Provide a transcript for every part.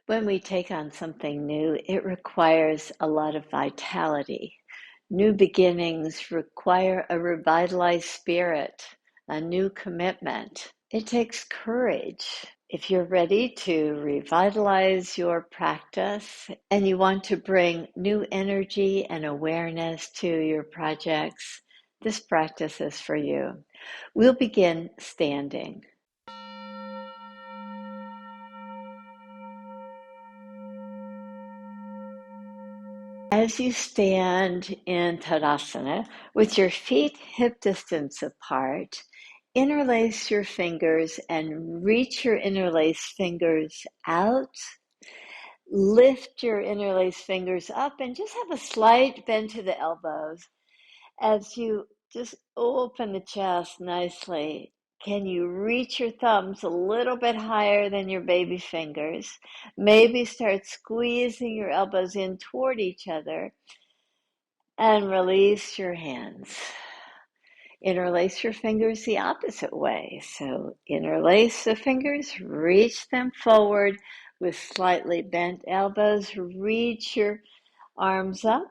When we take on something new, it requires a lot of vitality. New beginnings require a revitalized spirit, a new commitment. It takes courage. If you're ready to revitalize your practice and you want to bring new energy and awareness to your projects, this practice is for you. We'll begin standing. As you stand in Tadasana with your feet hip distance apart, interlace your fingers and reach your interlaced fingers out. Lift your interlaced fingers up and just have a slight bend to the elbows. As you just open the chest nicely, can you reach your thumbs a little bit higher than your baby fingers? Maybe start squeezing your elbows in toward each other and release your hands. Interlace your fingers the opposite way. So interlace the fingers, reach them forward with slightly bent elbows, reach your arms up.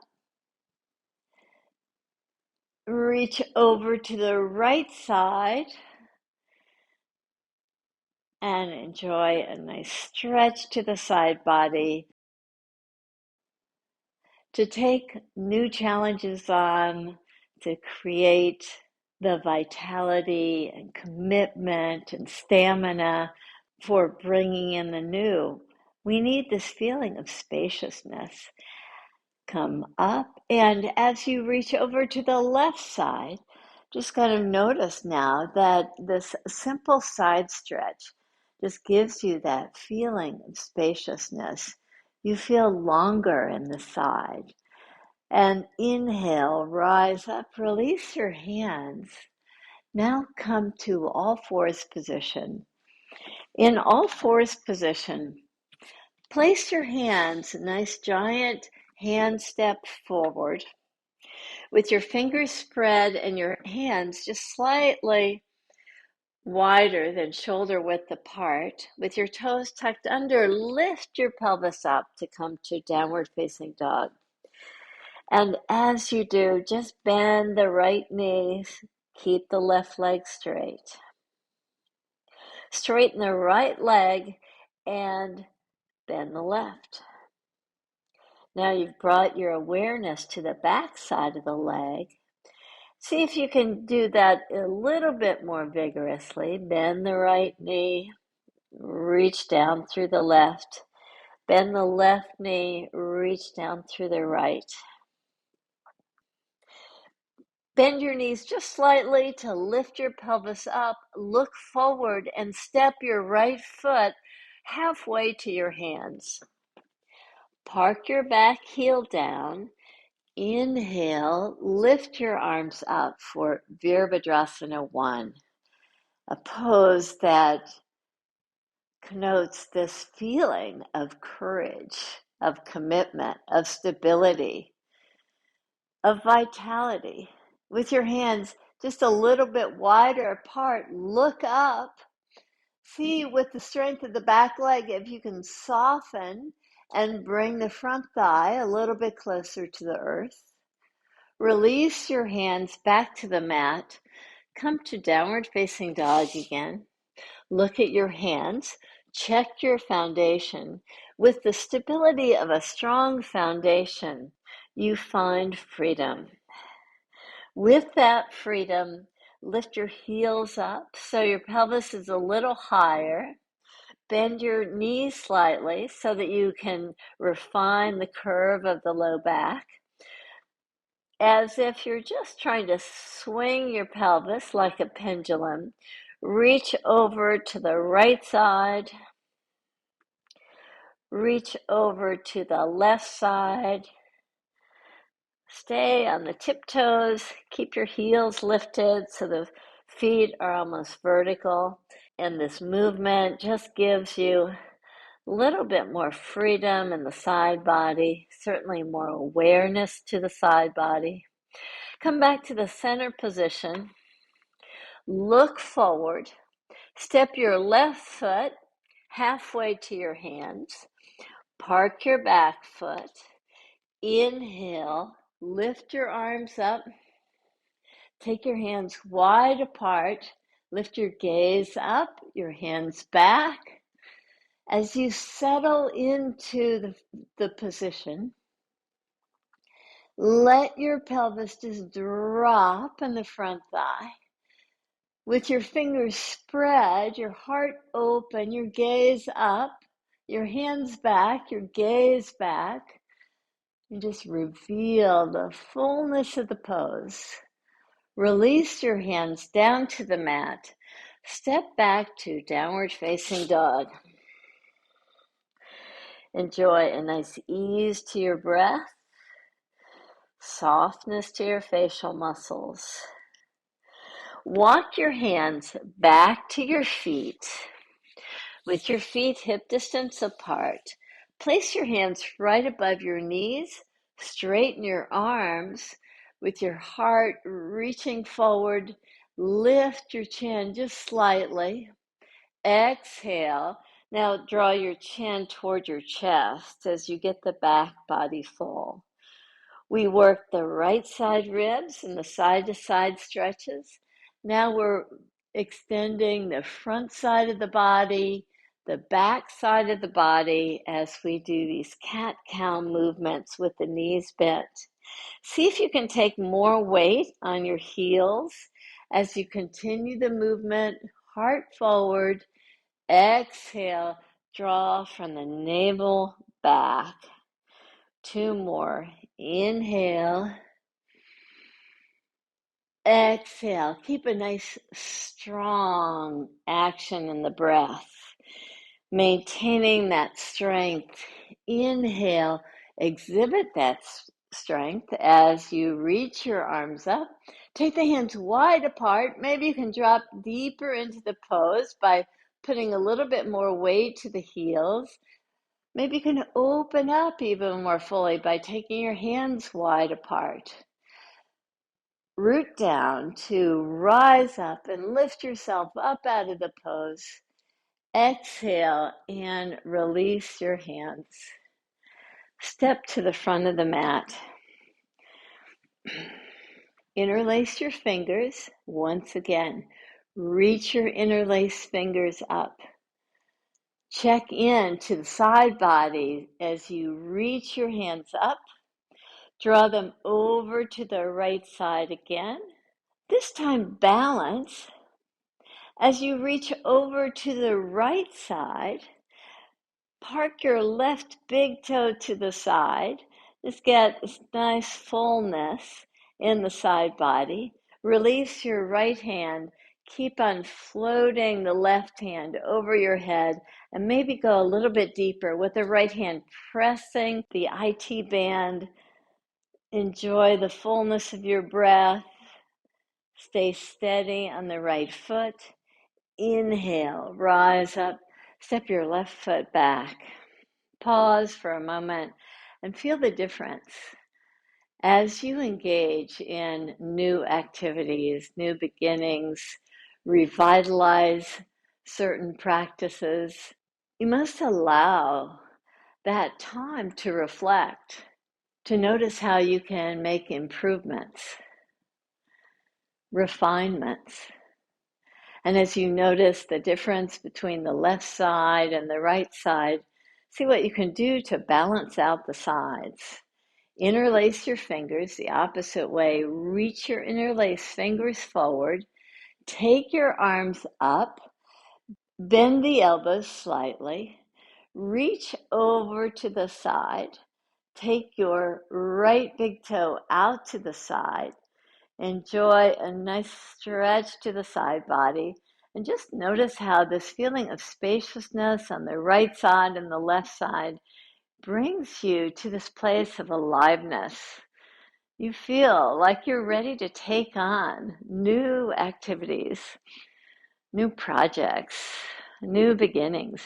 Reach over to the right side and enjoy a nice stretch to the side body. To take new challenges on, to create the vitality and commitment and stamina for bringing in the new, we need this feeling of spaciousness. Come up, and as you reach over to the left side, just kind of notice now that this simple side stretch just gives you that feeling of spaciousness. You feel longer in the side. And inhale, rise up, release your hands. Now come to all fours position. In all fours position, place your hands, nice giant hand step forward with your fingers spread and your hands just slightly wider than shoulder width apart. With your toes tucked under, lift your pelvis up to come to downward facing dog. And as you do, just bend the right knee, keep the left leg straight. Straighten the right leg and bend the left. Now you've brought your awareness to the back side of the leg. See if you can do that a little bit more vigorously. Bend the right knee, reach down through the left. Bend the left knee, reach down through the right. Bend your knees just slightly to lift your pelvis up. Look forward and step your right foot halfway to your hands. Park your back heel down. Inhale, lift your arms up for Virabhadrasana 1, a pose that connotes this feeling of courage, of commitment, of stability, of vitality. With your hands just a little bit wider apart, look up. See with the strength of the back leg if you can soften and bring the front thigh a little bit closer to the earth. Release your hands back to the mat. Come to downward facing dog again. Look at your hands. Check your foundation. With the stability of a strong foundation, you find freedom. With that freedom, lift your heels up so your pelvis is a little higher. Bend your knees slightly so that you can refine the curve of the low back. As if you're just trying to swing your pelvis like a pendulum. Reach over to the right side. Reach over to the left side. Stay on the tiptoes. Keep your heels lifted so the feet are almost vertical. And this movement just gives you a little bit more freedom in the side body, certainly more awareness to the side body. Come back to the center position. Look forward. Step your left foot halfway to your hands. Park your back foot. Inhale, lift your arms up. Take your hands wide apart. Lift your gaze up, your hands back. As you settle into the position, let your pelvis just drop in the front thigh. With your fingers spread, your heart open, your gaze up, your hands back, your gaze back, and just reveal the fullness of the pose. Release your hands down to the mat. Step back to downward facing dog. Enjoy a nice ease to your breath, softness to your facial muscles. Walk your hands back to your feet with your feet hip distance apart. Place your hands right above your knees. Straighten your arms with your heart reaching forward. Lift your chin just slightly. Exhale. Now draw your chin toward your chest as you get the back body full. We work the right side ribs and the side to side stretches. Now we're extending the front side of the body, the back side of the body as we do these cat-cow movements with the knees bent. See if you can take more weight on your heels as you continue the movement, heart forward. Exhale, draw from the navel back. 2 more. Inhale. Exhale. Keep a nice, strong action in the breath. Maintaining that strength. Inhale. Exhibit that strength as you reach your arms up. Take the hands wide apart. Maybe you can drop deeper into the pose by putting a little bit more weight to the heels. Maybe you can open up even more fully by taking your hands wide apart. Root down to rise up and lift yourself up out of the pose. Exhale and release your hands. Step to the front of the mat. Interlace your fingers once again. Reach your interlaced fingers up. Check in to the side body as you reach your hands up. Draw them over to the right side again. This time balance. As you reach over to the right side, park your left big toe to the side. Just get this nice fullness in the side body. Release your right hand. Keep on floating the left hand over your head and maybe go a little bit deeper with the right hand pressing the IT band. Enjoy the fullness of your breath. Stay steady on the right foot. Inhale, rise up, step your left foot back. Pause for a moment and feel the difference. As you engage in new activities, new beginnings, revitalize certain practices, you must allow that time to reflect, to notice how you can make improvements, refinements. And as you notice the difference between the left side and the right side, see what you can do to balance out the sides. Interlace your fingers the opposite way. Reach your interlaced fingers forward. Take your arms up. Bend the elbows slightly. Reach over to the side. Take your right big toe out to the side. Enjoy a nice stretch to the side body. And just notice how this feeling of spaciousness on the right side and the left side brings you to this place of aliveness. You feel like you're ready to take on new activities, new projects, new beginnings.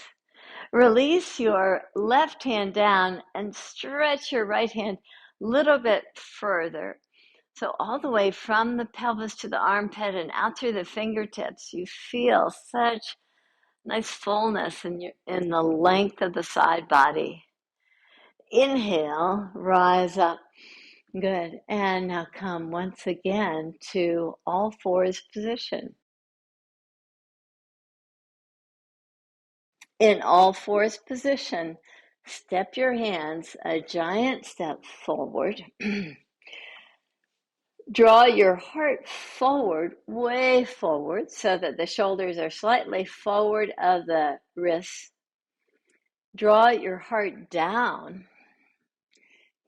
Release your left hand down and stretch your right hand a little bit further. So all the way from the pelvis to the armpit and out through the fingertips, you feel such Nice fullness in the length of the side body. Inhale, rise up. Good. And now come once again to all fours position. In all fours position, step your hands a giant step forward. Draw your heart forward, way forward, so that the shoulders are slightly forward of the wrists. Draw your heart down.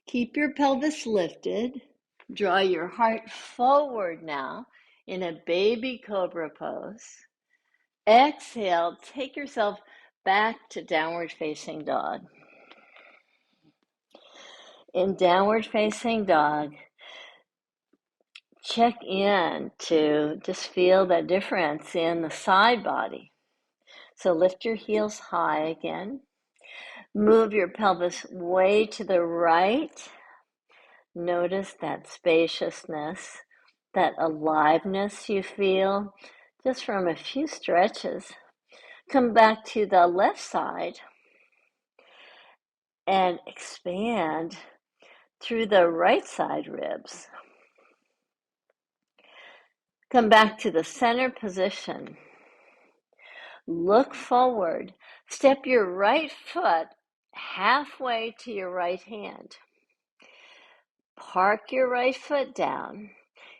Keep your pelvis lifted. Draw your heart forward now in a baby cobra pose. Exhale, take yourself back to downward facing dog. In downward facing dog, check in to just feel the difference in the side body. So lift your heels high again. Move your pelvis way to the right. Notice that spaciousness, that aliveness you feel just from a few stretches. Come back to the left side and expand through the right side ribs. Come back to the center position. Look forward. Step your right foot halfway to your right hand. Park your right foot down.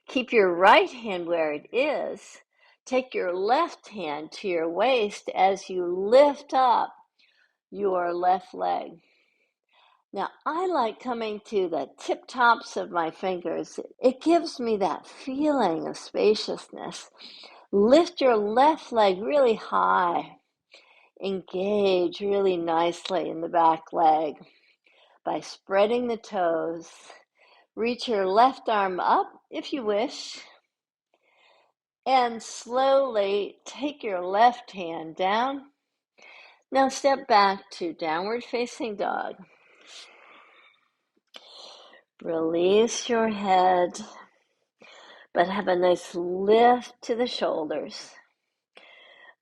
Keep your right hand where it is. Take your left hand to your waist as you lift up your left leg. Now, I like coming to the tip tops of my fingers. It gives me that feeling of spaciousness. Lift your left leg really high. Engage really nicely in the back leg by spreading the toes. Reach your left arm up if you wish. And slowly take your left hand down. Now step back to downward facing dog. Release your head, but have a nice lift to the shoulders.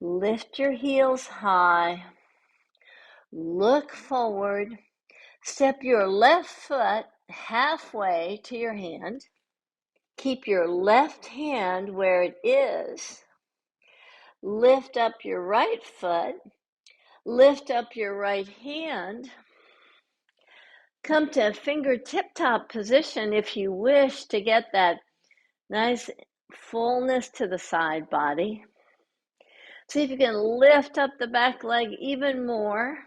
Lift your heels high. Look forward. Step your left foot halfway to your hand. Keep your left hand where it is. Lift up your right foot. Lift up your right hand. Come to fingertip top position if you wish to get that nice fullness to the side body. See if you can lift up the back leg even more.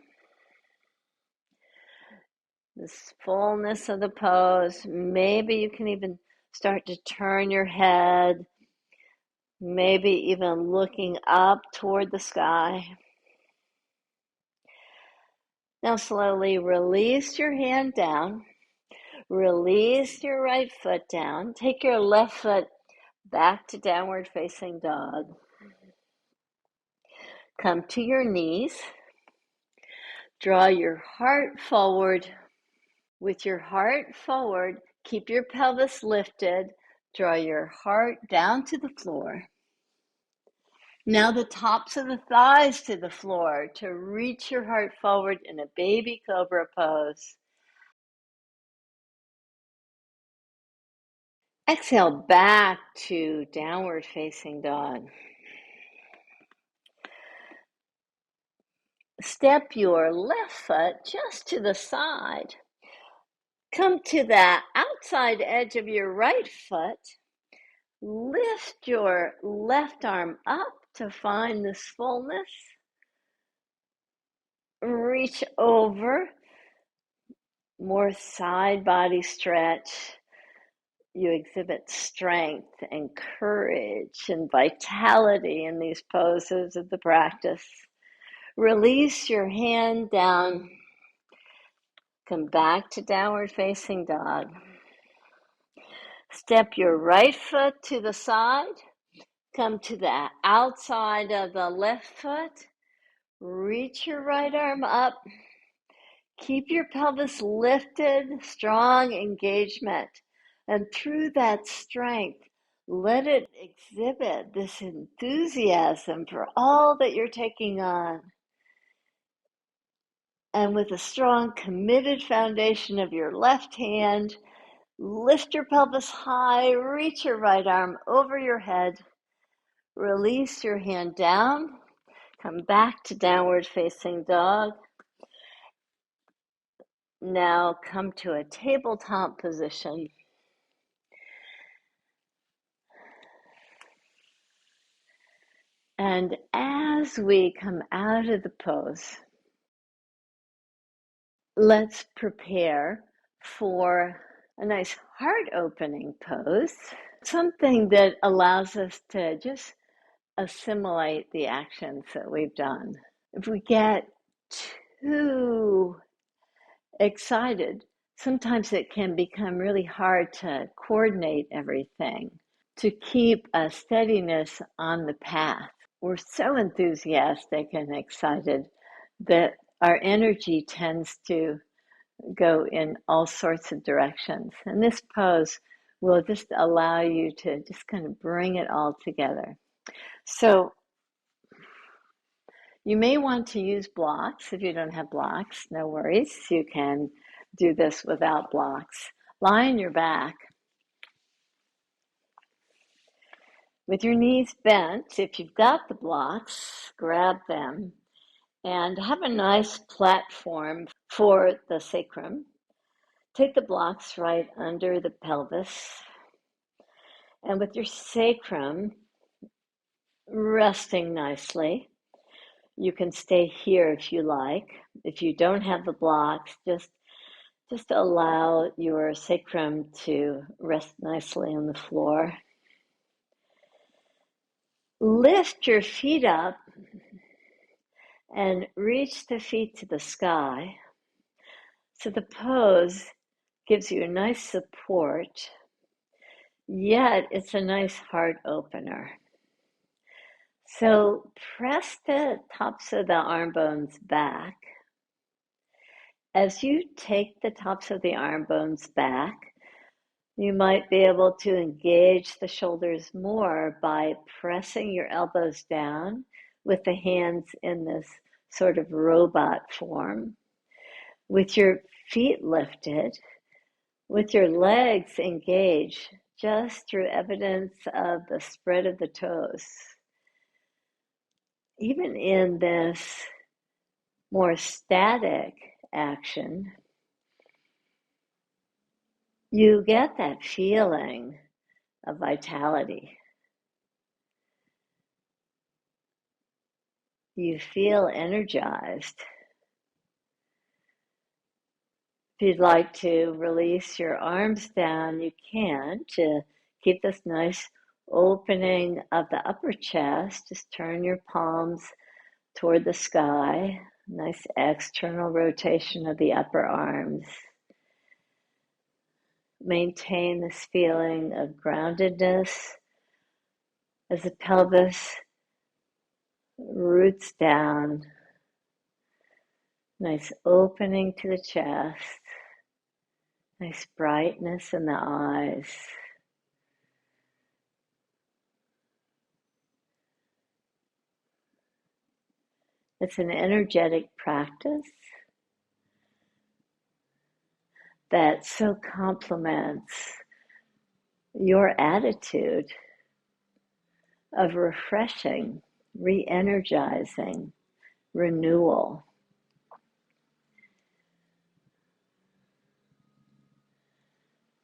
This fullness of the pose. Maybe you can even start to turn your head. Maybe even looking up toward the sky. Now slowly release your hand down. Release your right foot down. Take your left foot back to downward facing dog. Come to your knees. Draw your heart forward. With your heart forward, keep your pelvis lifted. Draw your heart down to the floor. Now the tops of the thighs to the floor to reach your heart forward in a baby cobra pose. Exhale back to downward facing dog. Step your left foot just to the side. Come to the outside edge of your right foot. Lift your left arm up to find this fullness. Reach over. More side body stretch. You exhibit strength and courage and vitality in these poses of the practice. Release your hand down. Come back to downward facing dog. Step your right foot to the side. Come to the outside of the left foot. Reach your right arm up. Keep your pelvis lifted, strong engagement. And through that strength, Let it exhibit this enthusiasm for all that you're taking on. And with a strong, committed foundation of your left hand, lift your pelvis high, reach your right arm over your head, release your hand down, come back to downward facing dog. Now come to a tabletop position. And as we come out of the pose, let's prepare for a nice heart opening pose, something that allows us to just assimilate the actions that we've done. If we get too excited, sometimes it can become really hard to coordinate everything, to keep a steadiness on the path. We're so enthusiastic and excited that our energy tends to go in all sorts of directions. And this pose will just allow you to just kind of bring it all together. So you may want to use blocks. If you don't have blocks, no worries. You can do this without blocks. Lie on your back with your knees bent. If you've got the blocks, grab them and have a nice platform for the sacrum. Take the blocks right under the pelvis. And with your sacrum resting nicely, you can stay here if you like. If you don't have the blocks, just allow your sacrum to rest nicely on the floor. Lift your feet up and reach the feet to the sky. So the pose gives you a nice support, yet it's a nice heart opener. So press the tops of the arm bones back. As you take the tops of the arm bones back, you might be able to engage the shoulders more by pressing your elbows down with the hands in this sort of robot form. With your feet lifted, with your legs engaged, just through evidence of the spread of the toes. Even in this more static action, you get that feeling of vitality. You feel energized. If you'd like to release your arms down, you can, to keep this nice opening of the upper chest. Just turn your palms toward the sky. Nice external rotation of the upper arms. Maintain this feeling of groundedness as the pelvis roots down. Nice opening to the chest. Nice brightness in the eyes. It's an energetic practice that so complements your attitude of refreshing, re-energizing, renewal.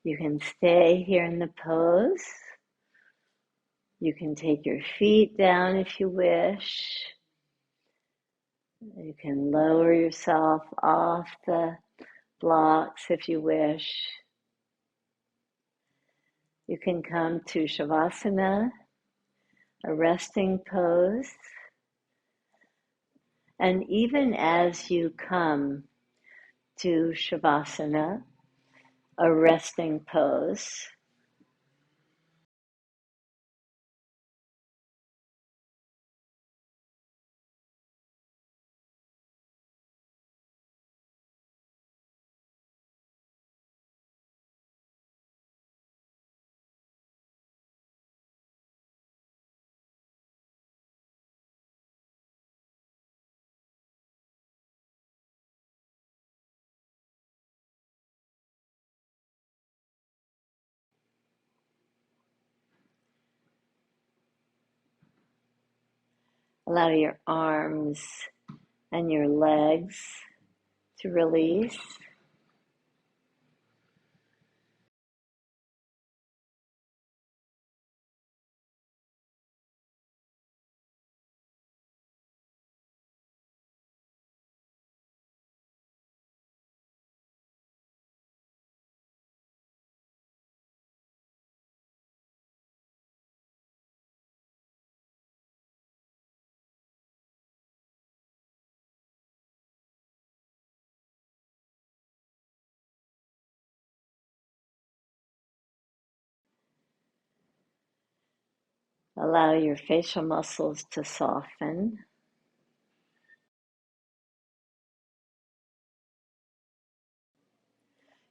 You can stay here in the pose. You can take your feet down if you wish. You can lower yourself off the blocks if you wish. You can come to Savasana, a resting pose. And even as you come to Savasana, a resting pose, Allow your arms and your legs to release. Allow your facial muscles to soften.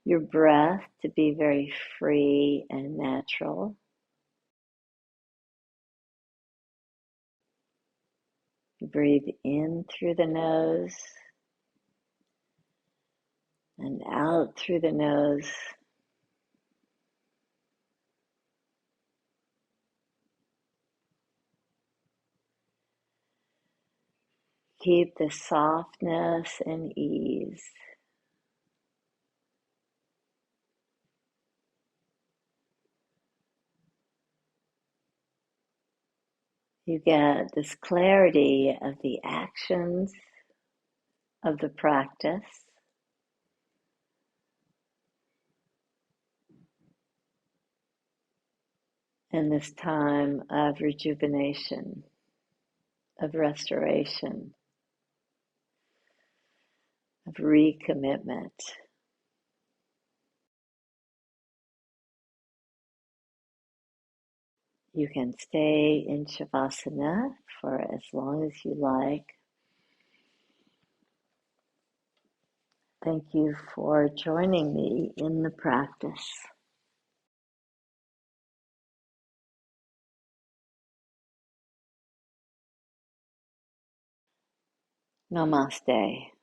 Your breath to be very free and natural. You breathe in through the nose and out through the nose. Keep the softness and ease. You get this clarity of the actions of the practice and this time of rejuvenation, of restoration, of recommitment. You can stay in Savasana for as long as you like. Thank you for joining me in the practice. Namaste.